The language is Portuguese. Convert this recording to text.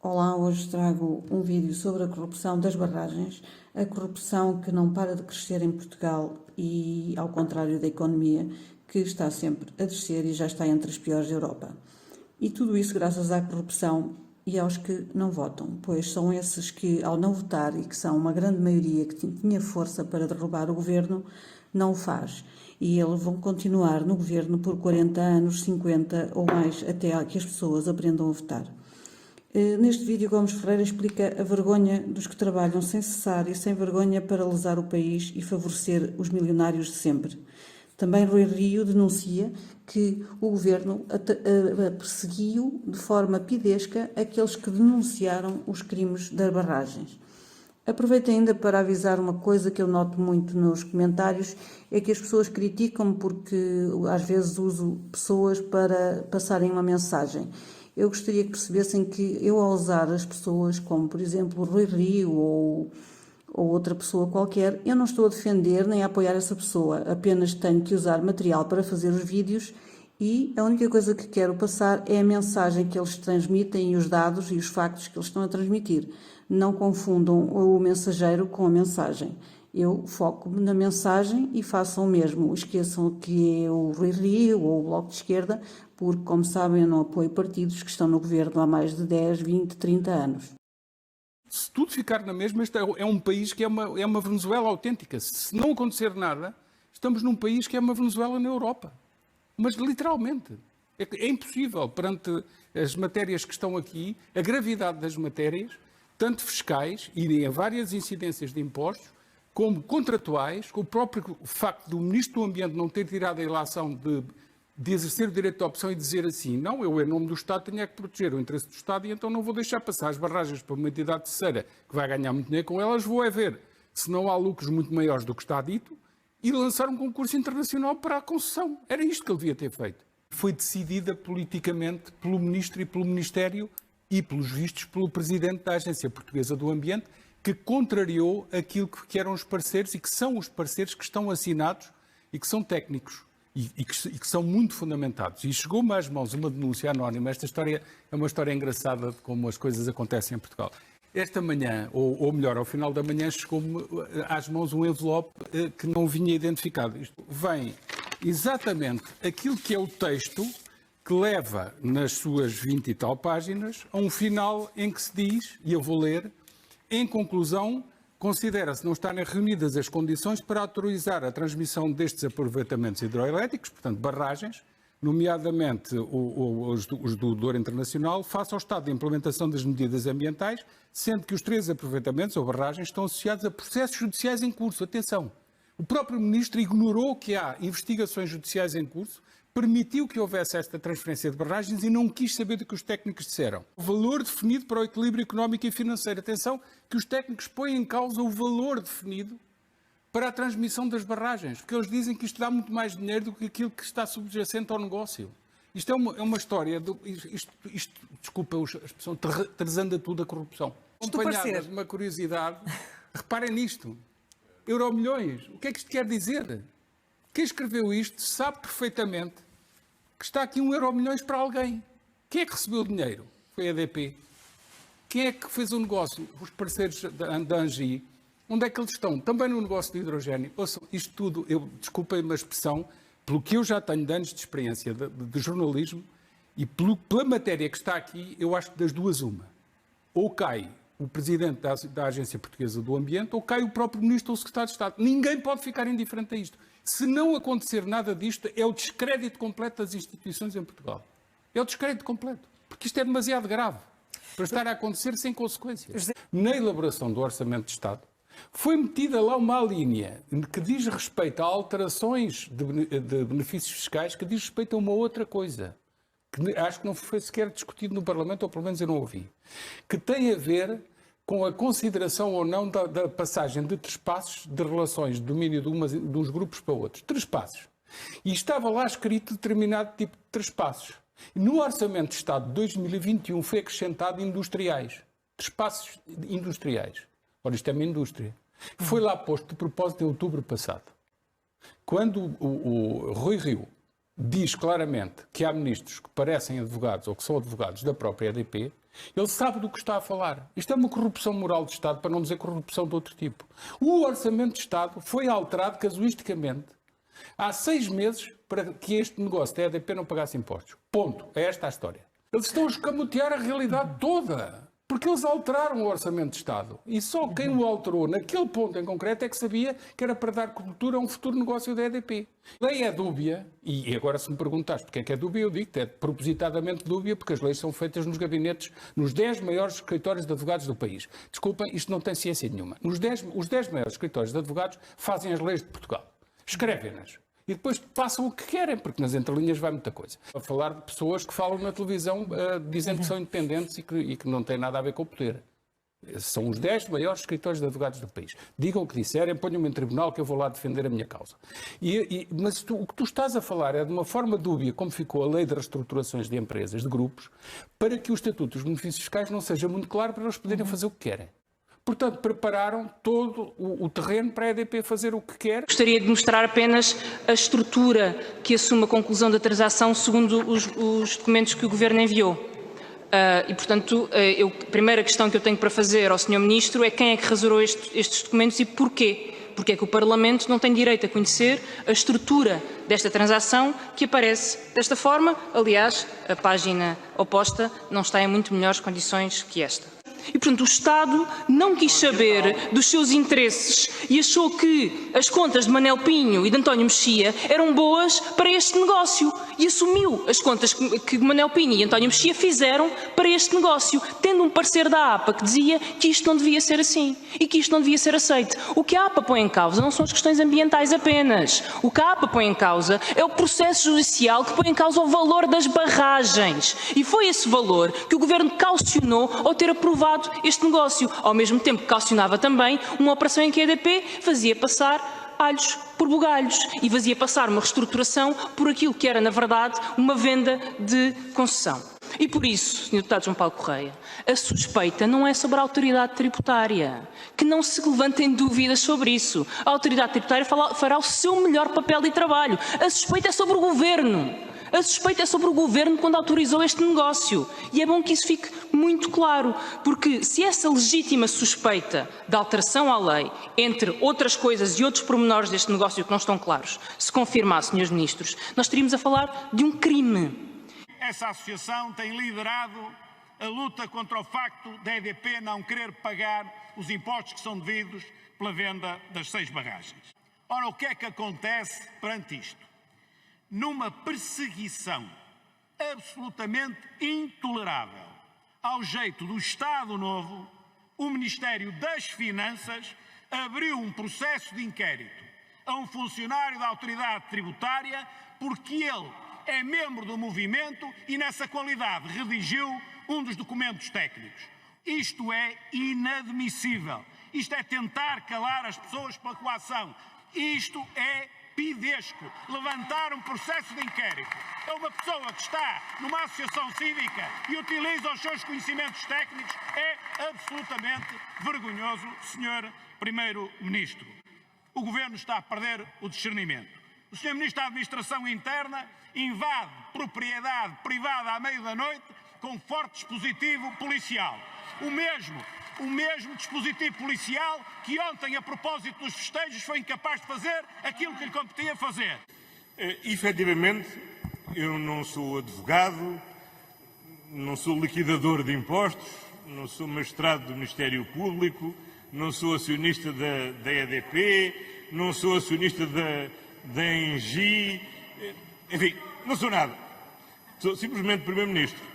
Olá, hoje trago um vídeo sobre a corrupção das barragens, a corrupção que não para de crescer em Portugal e ao contrário da economia, que está sempre a descer e já está entre as piores da Europa. E tudo isso graças à corrupção e aos que não votam, pois são esses que, ao não votar e que são uma grande maioria que tinha força para derrubar o governo, não o faz. E eles vão continuar no governo por 40 anos, 50 ou mais, até que as pessoas aprendam a votar. Neste vídeo, Gomes Ferreira explica a vergonha dos que trabalham sem cessar e sem vergonha para lesar o país e favorecer os milionários de sempre. Também Rui Rio denuncia que o governo perseguiu de forma pidesca aqueles que denunciaram os crimes das barragens. Aproveito ainda para avisar uma coisa que eu noto muito nos comentários, é que as pessoas criticam-me porque às vezes uso pessoas para passarem uma mensagem. Eu gostaria que percebessem que eu, ao usar as pessoas, como por exemplo o Rui Rio ou outra pessoa qualquer, eu não estou a defender nem a apoiar essa pessoa, apenas tenho que usar material para fazer os vídeos e a única coisa que quero passar é a mensagem que eles transmitem e os dados e os factos que eles estão a transmitir. Não confundam o mensageiro com a mensagem. Eu foco-me na mensagem e façam o mesmo. Esqueçam que é o Rui Rio ou o Bloco de Esquerda, porque, como sabem, eu não apoio partidos que estão no governo há mais de 10, 20, 30 anos. Se tudo ficar na mesma, este é um país que é uma Venezuela autêntica. Se não acontecer nada, estamos num país que é uma Venezuela na Europa. Mas literalmente. É impossível, perante as matérias que estão aqui, a gravidade das matérias, tanto fiscais e em várias incidências de impostos, como contratuais, com o próprio facto do Ministro do Ambiente não ter tirado a ilação de exercer o direito de opção e dizer assim, não, eu, em nome do Estado, tenho que proteger o interesse do Estado e então não vou deixar passar as barragens para uma entidade terceira que vai ganhar muito dinheiro com elas, vou ver se não há lucros muito maiores do que está dito e lançar um concurso internacional para a concessão. Era isto que ele devia ter feito. Foi decidida politicamente pelo Ministro e pelo Ministério e, pelos vistos, pelo Presidente da Agência Portuguesa do Ambiente, que contrariou aquilo que eram os parceiros e que são os parceiros que estão assinados e que são técnicos. E que são muito fundamentados. E chegou-me às mãos uma denúncia anónima. Esta história é uma história engraçada de como as coisas acontecem em Portugal. Esta manhã, ou melhor, ao final da manhã, chegou-me às mãos um envelope que não vinha identificado. Isto vem exatamente aquilo que é o texto que leva, nas suas 20 e tal páginas, a um final em que se diz, e eu vou ler, em conclusão, considera-se não estarem reunidas as condições para autorizar a transmissão destes aproveitamentos hidroelétricos, portanto barragens, nomeadamente os do Douro Internacional, face ao estado de implementação das medidas ambientais, sendo que os 3 aproveitamentos ou barragens estão associados a processos judiciais em curso. Atenção, o próprio Ministro ignorou que há investigações judiciais em curso, permitiu que houvesse esta transferência de barragens e não quis saber do que os técnicos disseram. O valor definido para o equilíbrio económico e financeiro. Atenção, que os técnicos põem em causa o valor definido para a transmissão das barragens, porque eles dizem que isto dá muito mais dinheiro do que aquilo que está subjacente ao negócio. Isto é uma história, desculpa a expressão, trazendo a tudo a corrupção. Acompanhada de uma curiosidade, reparem nisto, Euromilhões, o que é que isto quer dizer? Quem escreveu isto sabe perfeitamente que está aqui 1 Euromilhões para alguém. Quem é que recebeu o dinheiro? Foi a EDP. Quem é que fez o negócio? Os parceiros da Angi. Onde é que eles estão? Também no negócio de hidrogênio. Ouçam, isto tudo, desculpem-me a expressão, pelo que eu já tenho de anos de experiência de jornalismo e pela matéria que está aqui, eu acho que das duas uma. Ou cai o Presidente da Agência Portuguesa do Ambiente ou cai o próprio Ministro ou o Secretário de Estado. Ninguém pode ficar indiferente a isto. Se não acontecer nada disto, é o descrédito completo das instituições em Portugal. É o descrédito completo. Porque isto é demasiado grave para estar a acontecer sem consequências. Na elaboração do Orçamento de Estado, foi metida lá uma linha que diz respeito a alterações de benefícios fiscais, que diz respeito a uma outra coisa, que acho que não foi sequer discutido no Parlamento, ou pelo menos eu não ouvi, que tem a ver com a consideração ou não da passagem de trespassos de relações de domínio de uns grupos para outros. Trespassos. E estava lá escrito determinado tipo de trespassos. No Orçamento de Estado de 2021 foi acrescentado industriais. Trespassos industriais. Ora, isto é uma indústria. Foi lá posto de propósito em outubro passado. Quando o Rui Rio diz claramente que há ministros que parecem advogados ou que são advogados da própria EDP, Ele sabe do que está a falar. Isto é uma corrupção moral de Estado, para não dizer corrupção de outro tipo. O Orçamento de Estado foi alterado casuisticamente há 6 meses para que este negócio da EDP não pagasse impostos. Ponto. É esta a história. Eles estão a escamotear a realidade toda. Porque eles alteraram o Orçamento de Estado. E só quem o alterou naquele ponto em concreto é que sabia que era para dar cobertura a um futuro negócio da EDP. A lei é dúbia, e agora se me perguntares porque é que é dúbia, eu digo que é propositadamente dúbia, porque as leis são feitas nos gabinetes, nos 10 maiores escritórios de advogados do país. Desculpem, isto não tem ciência nenhuma. Os 10 maiores escritórios de advogados fazem as leis de Portugal. Escrevem-nas. E depois passam o que querem, porque nas entrelinhas vai muita coisa. A falar de pessoas que falam na televisão dizendo que são independentes e que não têm nada a ver com o poder. São os 10 maiores escritórios de advogados do país. Digam o que disserem, ponham-me em tribunal que eu vou lá defender a minha causa. Mas o que tu estás a falar é de uma forma dúbia, como ficou a lei de reestruturações de empresas, de grupos, para que o Estatuto dos Benefícios Fiscais não seja muito claro para eles poderem fazer o que querem. Portanto, prepararam todo o terreno para a EDP fazer o que quer. Gostaria de mostrar apenas a estrutura que assume a conclusão da transação segundo os documentos que o Governo enviou. E, portanto, a primeira questão que eu tenho para fazer ao Sr. Ministro é quem é que rasurou estes documentos e porquê. Porque é que o Parlamento não tem direito a conhecer a estrutura desta transação que aparece desta forma. Aliás, a página oposta não está em muito melhores condições que esta. E, portanto, o Estado não quis saber dos seus interesses e achou que as contas de Manel Pinho e de António Mexia eram boas para este negócio e assumiu as contas que Manel Pinho e António Mexia fizeram para este negócio, tendo um parecer da APA que dizia que isto não devia ser assim e que isto não devia ser aceito. O que a APA põe em causa não são as questões ambientais apenas. O que a APA põe em causa é o processo judicial que põe em causa o valor das barragens. E foi esse valor que o Governo caucionou ao ter aprovado este negócio, ao mesmo tempo que caucionava também uma operação em que a EDP fazia passar alhos por bugalhos e fazia passar uma reestruturação por aquilo que era, na verdade, uma venda de concessão. E por isso, Sr. Deputado João Paulo Correia, a suspeita não é sobre a autoridade tributária, que não se levantem dúvidas sobre isso. A autoridade tributária fará o seu melhor papel de trabalho. A suspeita é sobre o Governo. A suspeita é sobre o Governo quando autorizou este negócio. E é bom que isso fique muito claro, porque se essa legítima suspeita de alteração à lei, entre outras coisas e outros pormenores deste negócio que não estão claros, se confirmasse, Srs. Ministros, nós estaríamos a falar de um crime. Essa associação tem liderado a luta contra o facto da EDP não querer pagar os impostos que são devidos pela venda das 6 barragens. Ora, o que é que acontece perante isto? Numa perseguição absolutamente intolerável ao jeito do Estado Novo, o Ministério das Finanças abriu um processo de inquérito a um funcionário da autoridade tributária porque ele é membro do movimento e nessa qualidade redigiu um dos documentos técnicos. Isto é inadmissível. Isto é tentar calar as pessoas pela coação. Isto é pidesco. Levantar um processo de inquérito a uma pessoa que está numa associação cívica e utiliza os seus conhecimentos técnicos é absolutamente vergonhoso, Sr. Primeiro-Ministro. O Governo está a perder o discernimento. O Sr. Ministro da Administração Interna invade propriedade privada à meio da noite com forte dispositivo policial. O mesmo dispositivo policial que ontem, a propósito dos festejos, foi incapaz de fazer aquilo que lhe competia fazer. Efetivamente, eu não sou advogado, não sou liquidador de impostos, não sou magistrado do Ministério Público, não sou acionista da EDP, não sou acionista da ENGIE, enfim, não sou nada. Sou simplesmente Primeiro-Ministro.